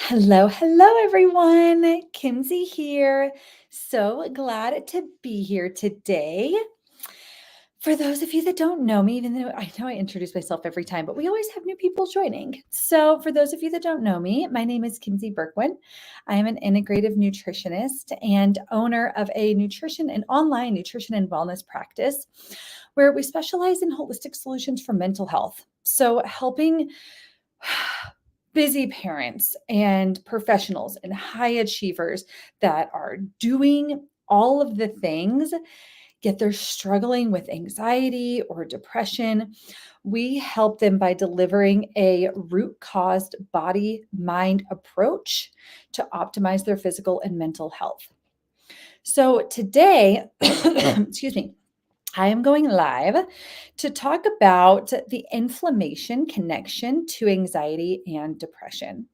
Hello, everyone. Kinsey here. So glad to be here today. For those of you that don't know me, even though I know I introduce myself every time, but we always have new people joining. So, for those of you that don't know me, my name is Kinsey Berkwin. I am an integrative nutritionist and owner of a nutrition and online nutrition and wellness practice where we specialize in holistic solutions for mental health. So, helping busy parents and professionals and high achievers that are doing all of the things, yet they're struggling with anxiety or depression. We help them by delivering a root caused body mind approach to optimize their physical and mental health. So today, excuse me, I am going live to talk about the inflammation connection to anxiety and depression.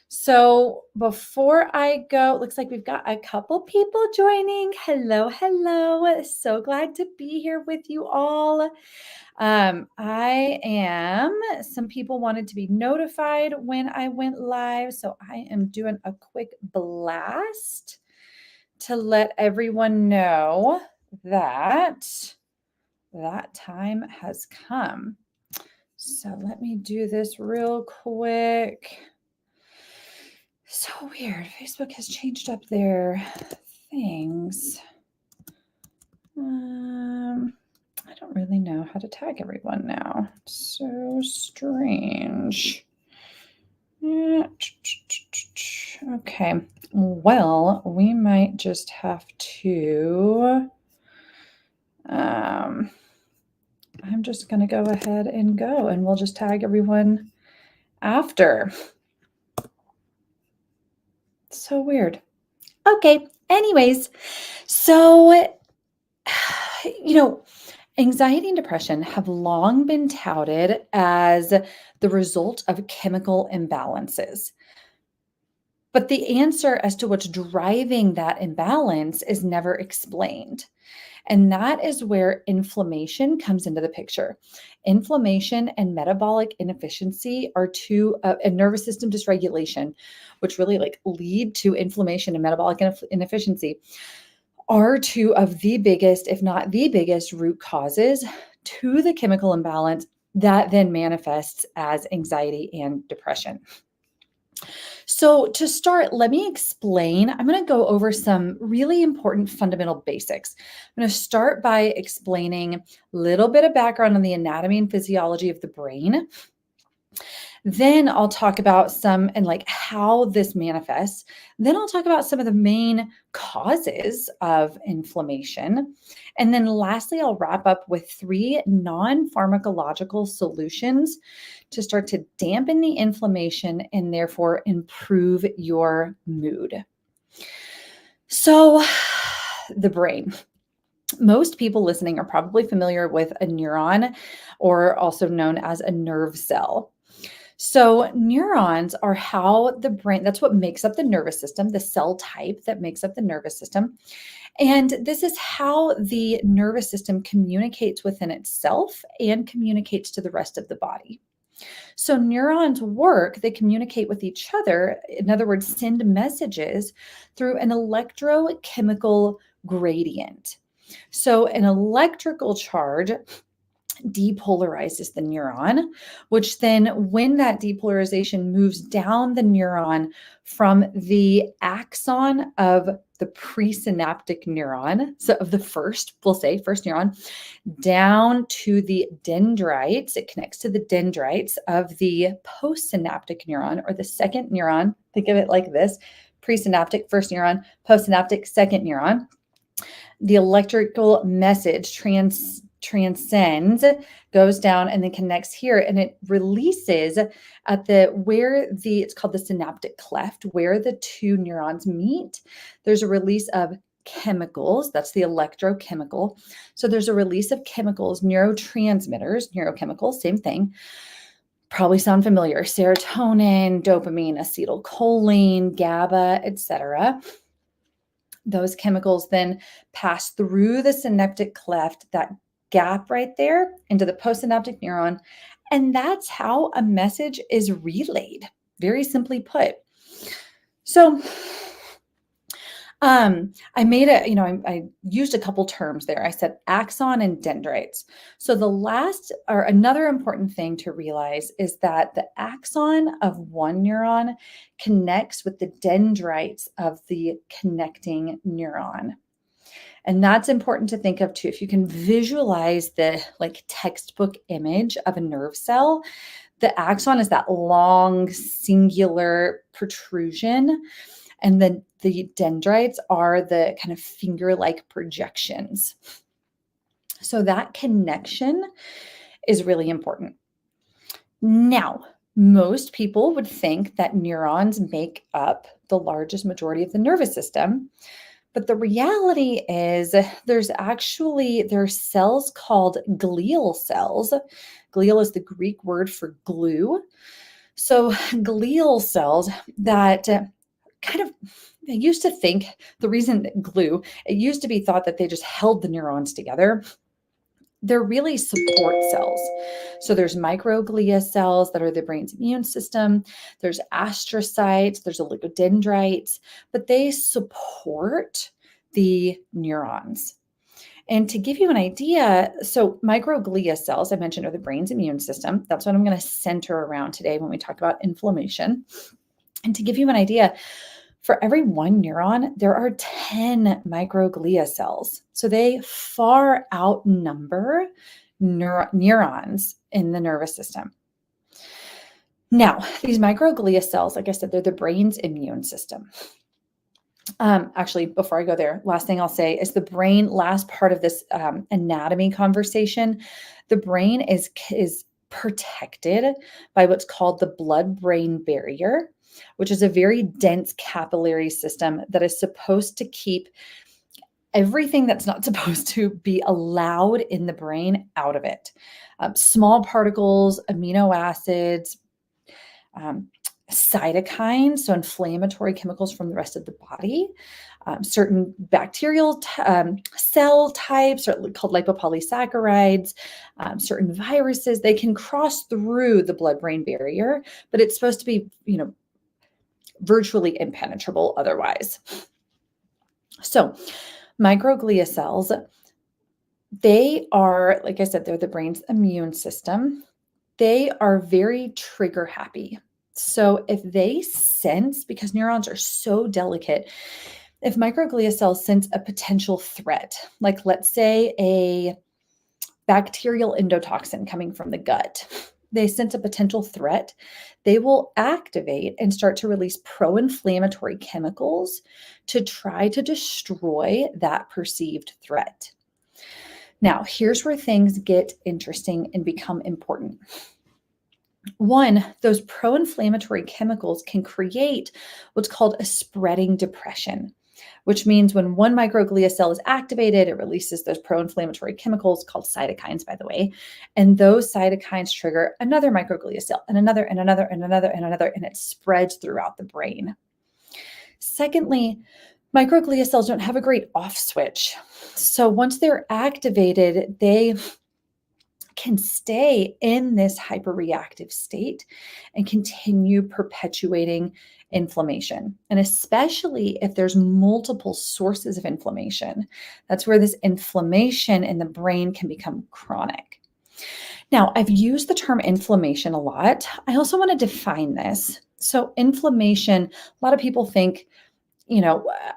So before I go, looks like we've got a couple people joining. Hello. So glad to be here with you all. Some people wanted to be notified when I went live. So I am doing a quick blast to let everyone know that time has come. So let me do this real quick. So weird. Facebook has changed up their things. I don't really know how to tag everyone now. So strange. Okay. Well, we might just have to. I'm just going to go ahead and go, and we'll just tag everyone after. So weird. Okay. Anyways, so, anxiety and depression have long been touted as the result of chemical imbalances. But the answer as to what's driving that imbalance is never explained. And that is where inflammation comes into the picture. Inflammation and metabolic inefficiency are two, and nervous system dysregulation, which really lead to inflammation and metabolic inefficiency, are two of the biggest, if not the biggest, root causes to the chemical imbalance that then manifests as anxiety and depression. So to start, let me explain. I'm going to go over some really important fundamental basics. I'm going to start by explaining a little bit of background on the anatomy and physiology of the brain. Then I'll talk about some and how this manifests. Then I'll talk about some of the main causes of inflammation. And then lastly, I'll wrap up with 3 non-pharmacological solutions to start to dampen the inflammation and therefore improve your mood. So the brain. Most people listening are probably familiar with a neuron, or also known as a nerve cell. So neurons are how the brain, that's what makes up the nervous system, the cell type that makes up the nervous system. And this is how the nervous system communicates within itself and communicates to the rest of the body. So neurons work, they communicate with each other, in other words, send messages through an electrochemical gradient. So an electrical charge depolarizes the neuron, which then when that depolarization moves down the neuron from the axon of the presynaptic neuron, so of the first neuron, down to the dendrites, it connects to the dendrites of the postsynaptic neuron, or the second neuron. Think of it like this: presynaptic, first neuron; postsynaptic, second neuron. The electrical message transcends, goes down, and then connects here, and it releases at it's called the synaptic cleft, where the 2 neurons meet. There's a release of chemicals. That's the electrochemical. So there's a release of chemicals, neurotransmitters, neurochemicals, same thing. Probably sound familiar: serotonin, dopamine, acetylcholine, GABA, etc. Those chemicals then pass through the synaptic cleft, that gap right there, into the postsynaptic neuron. And that's how a message is relayed, very simply put. So I made a, I used a couple terms there. I said axon and dendrites. So the last or another important thing to realize is that the axon of one neuron connects with the dendrites of the connecting neuron. And that's important to think of too. If you can visualize the like textbook image of a nerve cell, the axon is that long singular protrusion, and then the dendrites are the kind of finger-like projections. So that connection is really important. Now, most people would think that neurons make up the largest majority of the nervous system. But the reality is there are cells called glial cells. Glial is the Greek word for glue. So glial cells that I used to think the reason glue, it used to be thought that they just held the neurons together. They're really support cells. So there's microglia cells that are the brain's immune system. There's astrocytes, there's oligodendrites, but they support the neurons. And to give you an idea, so microglia cells, I mentioned, are the brain's immune system. That's what I'm going to center around today when we talk about inflammation. And to give you an idea, for every one neuron, there are 10 microglia cells. So they far outnumber neurons in the nervous system. Now, these microglia cells, like I said, they're the brain's immune system. Actually, before I go there, last thing I'll say is the brain, last part of this anatomy conversation, the brain is protected by what's called the blood-brain barrier, which is a very dense capillary system that is supposed to keep everything that's not supposed to be allowed in the brain out of it. Small particles, amino acids, cytokines, so inflammatory chemicals from the rest of the body, certain bacterial cell types are called lipopolysaccharides, certain viruses, they can cross through the blood-brain barrier, but it's supposed to be, virtually impenetrable otherwise. So microglia cells, they are, like I said, they're the brain's immune system. They are very trigger happy. So if they sense, because neurons are so delicate, if microglia cells sense a potential threat, like let's say a bacterial endotoxin coming from the gut, they sense a potential threat, they will activate and start to release pro-inflammatory chemicals to try to destroy that perceived threat. Now, here's where things get interesting and become important. One, those pro-inflammatory chemicals can create what's called a spreading depression, which means when one microglia cell is activated, it releases those pro-inflammatory chemicals called cytokines, by the way, and those cytokines trigger another microglia cell and another and another and another and another, and it spreads throughout the brain. Secondly, microglia cells don't have a great off switch. So once they're activated, they can stay in this hyperreactive state and continue perpetuating inflammation. And especially if there's multiple sources of inflammation, that's where this inflammation in the brain can become chronic. Now, I've used the term inflammation a lot. I also want to define this. So inflammation, a lot of people think,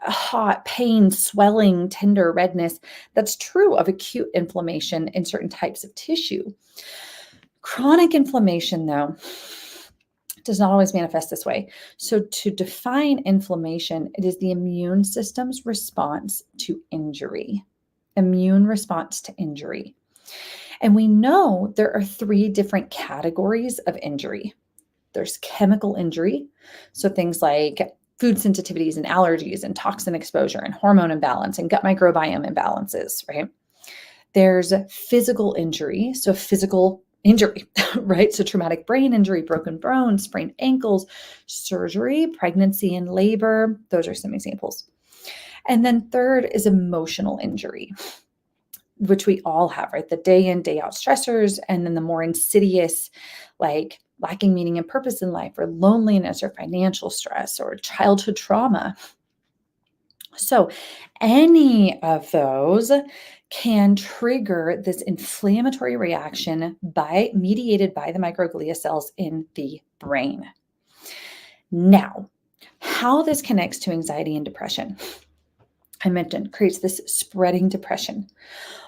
hot, pain, swelling, tender, redness. That's true of acute inflammation in certain types of tissue. Chronic inflammation, though, does not always manifest this way. So to define inflammation, it is the immune system's response to injury. Immune response to injury. And we know there are 3 different categories of injury. There's chemical injury, so things like food sensitivities and allergies and toxin exposure and hormone imbalance and gut microbiome imbalances, right? There's physical injury, so physical injury, right? So traumatic brain injury, broken bones, sprained ankles, surgery, pregnancy and labor. Those are some examples. And then third is emotional injury. which we all have, right? The day in, day out stressors, and then the more insidious, like lacking meaning and purpose in life, or loneliness, or financial stress, or childhood trauma. So any of those can trigger this inflammatory reaction mediated by the microglia cells in the brain. Now, how this connects to anxiety and depression, I mentioned, creates this spreading depression.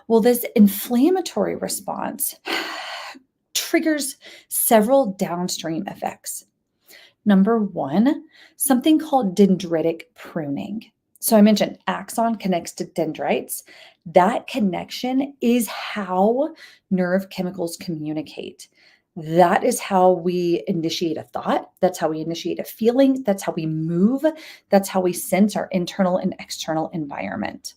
Well, this inflammatory response triggers several downstream effects. Number one, something called dendritic pruning. So I mentioned axon connects to dendrites. That connection is how nerve chemicals communicate. That is how we initiate a thought. That's how we initiate a feeling. That's how we move. That's how we sense our internal and external environment.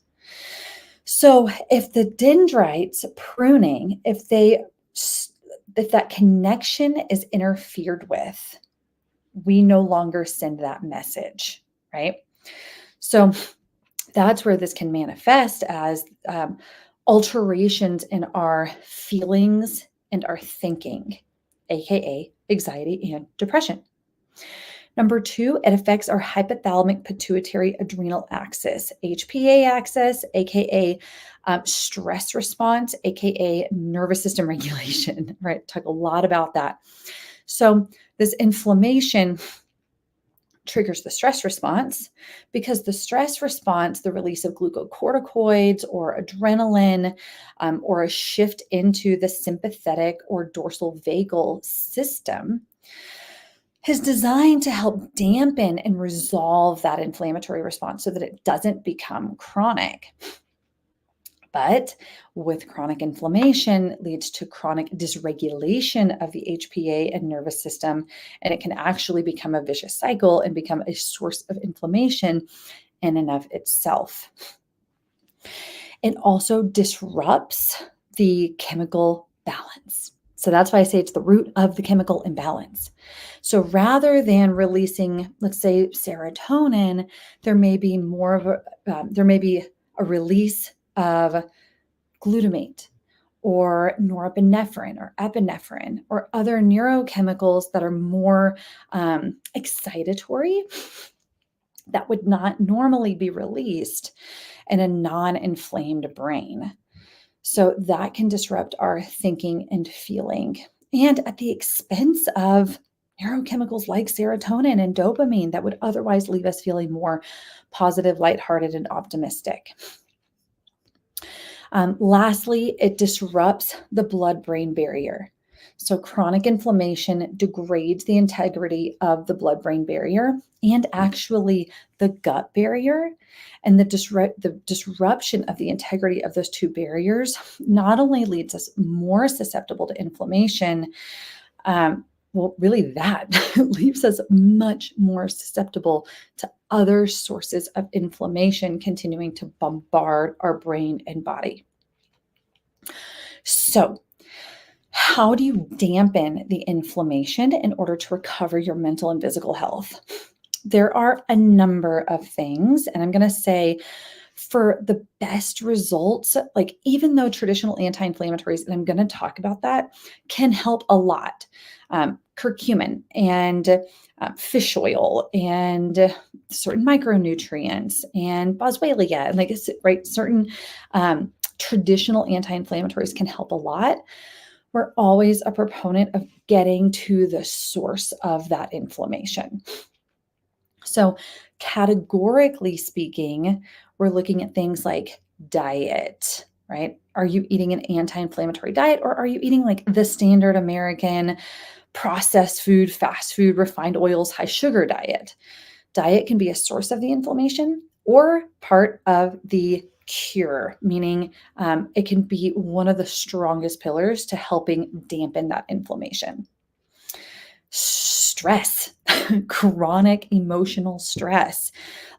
So if the dendrites pruning, if that connection is interfered with, we no longer send that message, right? So that's where this can manifest as alterations in our feelings and our thinking, aka anxiety and depression. Number two, it affects our hypothalamic pituitary adrenal axis, HPA axis, aka stress response, aka nervous system regulation, right? Talk a lot about that. So this inflammation triggers the stress response, because the stress response, the release of glucocorticoids or adrenaline, or a shift into the sympathetic or dorsal vagal system, is designed to help dampen and resolve that inflammatory response so that it doesn't become chronic. But with chronic inflammation, it leads to chronic dysregulation of the HPA and nervous system, and it can actually become a vicious cycle and become a source of inflammation in and of itself. It also disrupts the chemical balance. So that's why I say it's the root of the chemical imbalance. So rather than releasing, let's say, serotonin, there may be a release of glutamate or norepinephrine or epinephrine or other neurochemicals that are more excitatory that would not normally be released in a non-inflamed brain. So that can disrupt our thinking and feeling, and at the expense of neurochemicals like serotonin and dopamine that would otherwise leave us feeling more positive, lighthearted, and optimistic. Lastly, it disrupts the blood-brain barrier. So chronic inflammation degrades the integrity of the blood-brain barrier and actually the gut barrier. And the disruption of the integrity of those two barriers not only leads us more susceptible to inflammation, that leaves us much more susceptible to other sources of inflammation continuing to bombard our brain and body. So, how do you dampen the inflammation in order to recover your mental and physical health? There are a number of things, and I'm going to say for the best results, like even though traditional anti-inflammatories, and I'm going to talk about that, can help a lot. Curcumin and fish oil and certain micronutrients and boswellia, and like right, certain traditional anti-inflammatories can help a lot. We're always a proponent of getting to the source of that inflammation. So categorically speaking, we're looking at things like diet, right? Are you eating an anti-inflammatory diet, or are you eating like the standard American processed food, fast food, refined oils, high sugar diet? Diet can be a source of the inflammation or part of the cure, meaning it can be one of the strongest pillars to helping dampen that inflammation. Stress, chronic emotional stress,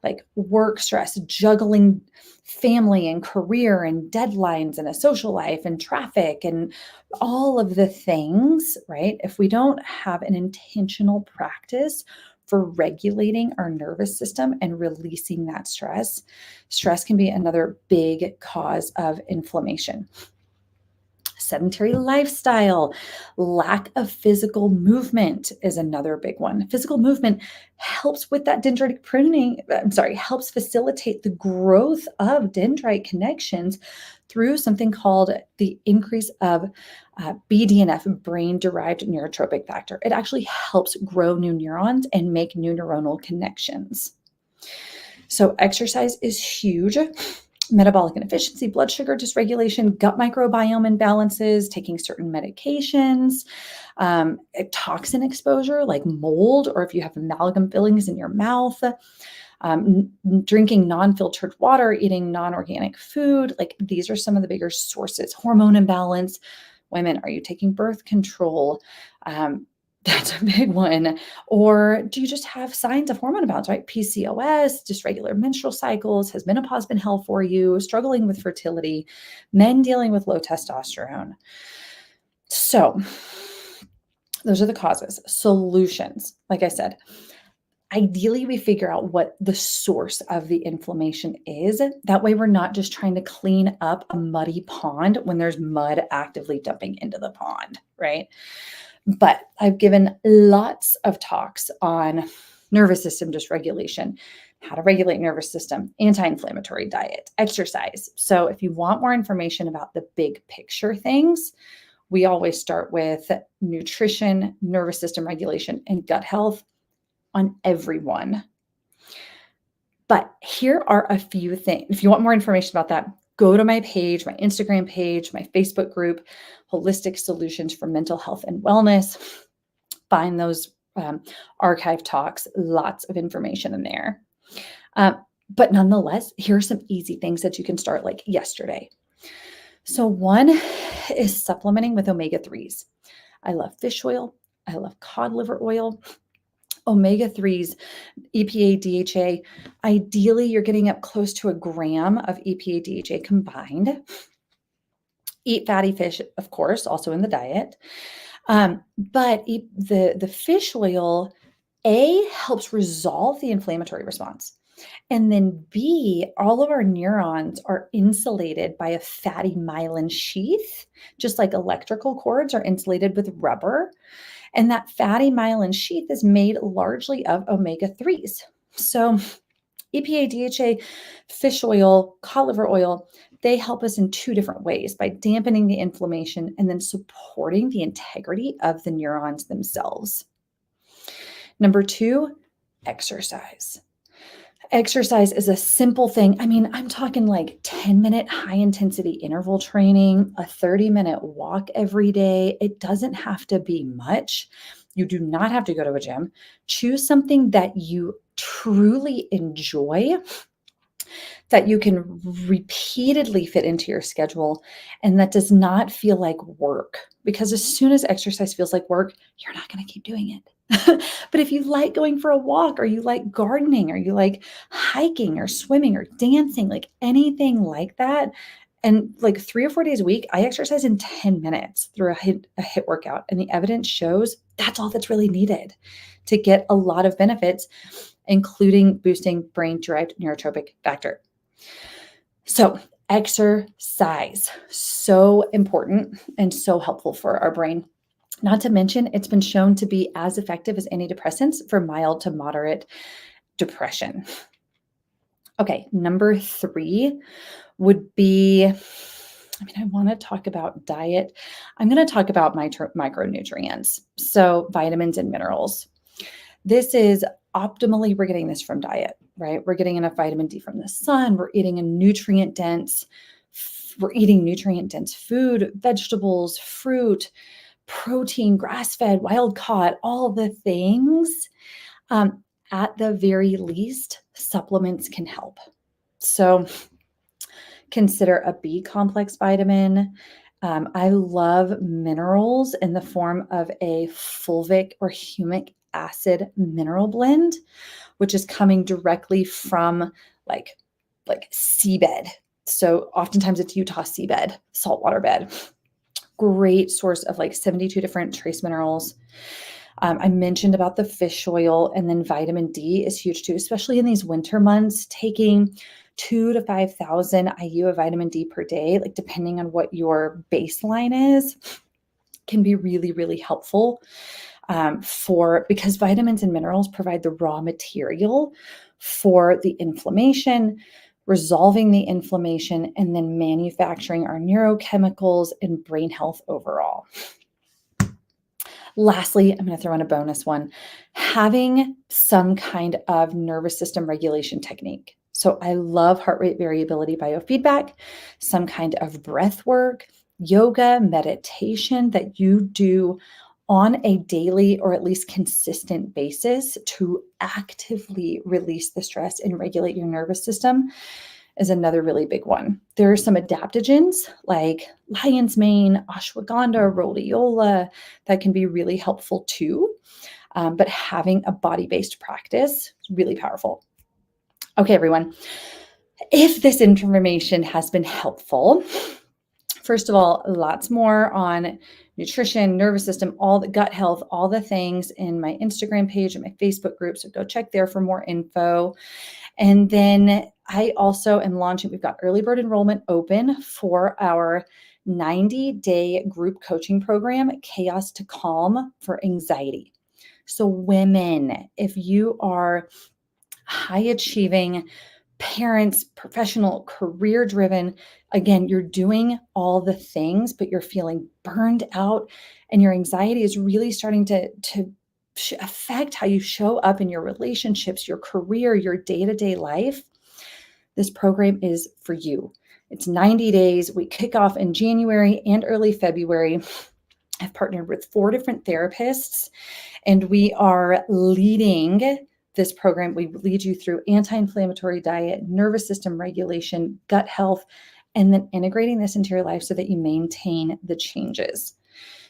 like work stress, juggling family and career and deadlines and a social life and traffic and all of the things, right? If we don't have an intentional practice for regulating our nervous system and releasing that stress. Stress can be another big cause of inflammation. Sedentary lifestyle, lack of physical movement is another big one. Physical movement helps with that dendritic pruning, helps facilitate the growth of dendrite connections through something called the increase of BDNF, brain-derived neurotrophic factor. It actually helps grow new neurons and make new neuronal connections. So exercise is huge. Metabolic inefficiency, blood sugar dysregulation, gut microbiome imbalances, taking certain medications, toxin exposure like mold, or if you have amalgam fillings in your mouth, drinking non-filtered water, eating non-organic food. Like these are some of the bigger sources. Hormone imbalance. Women, are you taking birth control? That's a big one. Or do you just have signs of hormone imbalance, right? PCOS, dysregular menstrual cycles, has menopause been hell for you, struggling with fertility, men dealing with low testosterone. So those are the causes. Solutions, like I said, ideally we figure out what the source of the inflammation is. That way we're not just trying to clean up a muddy pond when there's mud actively dumping into the pond, right? But I've given lots of talks on nervous system dysregulation, how to regulate nervous system, anti-inflammatory diet, exercise. So if you want more information about the big picture things, we always start with nutrition, nervous system regulation, and gut health on everyone. But here are a few things. If you want more information about that, go to my page, my Instagram page, my Facebook group, Holistic Solutions for Mental Health and Wellness. Find those archive talks, lots of information in there. But nonetheless, here are some easy things that you can start like yesterday. So one is supplementing with omega-3s. I love fish oil. I love cod liver oil. Omega-3s, EPA, DHA, ideally you're getting up close to a gram of EPA, DHA combined. Eat fatty fish, of course, also in the diet. But the fish oil, A, helps resolve the inflammatory response. And then B, all of our neurons are insulated by a fatty myelin sheath, just like electrical cords are insulated with rubber. And that fatty myelin sheath is made largely of omega-3s. So EPA, DHA, fish oil, cod liver oil, they help us in two different ways by dampening the inflammation and then supporting the integrity of the neurons themselves. Number two, exercise. Exercise is a simple thing. I mean, I'm talking like 10-minute high-intensity interval training, a 30-minute walk every day. It doesn't have to be much. You do not have to go to a gym. Choose something that you truly enjoy, that you can repeatedly fit into your schedule, and that does not feel like work. Because as soon as exercise feels like work, you're not going to keep doing it. But if you like going for a walk, or you like gardening, or you like hiking or swimming or dancing, like anything like that, and like 3 or 4 days a week, I exercise in 10 minutes through a HIIT workout. And the evidence shows that's all that's really needed to get a lot of benefits, including boosting brain-derived neurotrophic factor. So exercise, so important and so helpful for our brain. Not to mention, it's been shown to be as effective as antidepressants for mild to moderate depression. Okay, number 3 would be, I want to talk about diet. I'm going to talk about micronutrients, so vitamins and minerals. This is optimally, we're getting this from diet, right? We're getting enough vitamin D from the sun. We're eating nutrient-dense food, vegetables, fruit, protein, grass-fed, wild-caught, all the things. At the very least, supplements can help. So consider a B complex vitamin. I love minerals in the form of a fulvic or humic acid mineral blend, which is coming directly from like seabed. So oftentimes it's Utah seabed, saltwater bed. Great source of like 72 different trace minerals. I mentioned about the fish oil, and then vitamin D is huge too, especially in these winter months. Taking 2 to 5,000 IU of vitamin D per day, like depending on what your baseline is, can be really, really helpful because vitamins and minerals provide the raw material for the inflammation, resolving the inflammation, and then manufacturing our neurochemicals and brain health overall. Lastly, I'm going to throw in a bonus one, having some kind of nervous system regulation technique. So I love heart rate variability biofeedback, some kind of breath work, yoga, meditation that you do on a daily or at least consistent basis to actively release the stress and regulate your nervous system is another really big one. There are some adaptogens like lion's mane, ashwagandha, rhodiola that can be really helpful too. But having a body-based practice is really powerful. Okay, everyone. If this information has been helpful, first of all, lots more on nutrition, nervous system, all the gut health, all the things in my Instagram page and my Facebook group. So go check there for more info. And then I also am launching, we've got early bird enrollment open for our 90-day group coaching program, Chaos to Calm for Anxiety. So women, if you are high achieving parents, professional, career driven, again, you're doing all the things, but you're feeling burned out and your anxiety is really starting to affect how you show up in your relationships, your career, your day-to-day life, this program is for you. It's 90 days. We kick off in January and early February. I've partnered with 4 different therapists, and we are leading this program. We lead you through anti-inflammatory diet, nervous system regulation, gut health, and then integrating this into your life so that you maintain the changes.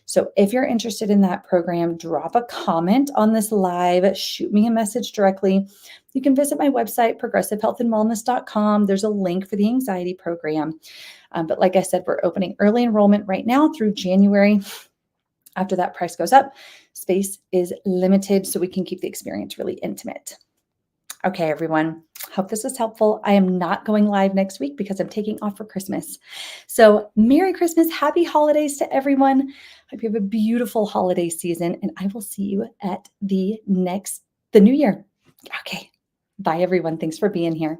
So if you're interested in that program, drop a comment on this live, shoot me a message directly. You can visit my website, progressivehealthandwellness.com. There's a link for the anxiety program. But like I said, we're opening early enrollment right now through January. After that price goes up, space is limited so we can keep the experience really intimate. Okay, everyone. Hope this was helpful. I am not going live next week because I'm taking off for Christmas. So Merry Christmas. Happy holidays to everyone. Hope you have a beautiful holiday season, and I will see you at the new year. Okay. Bye, everyone. Thanks for being here.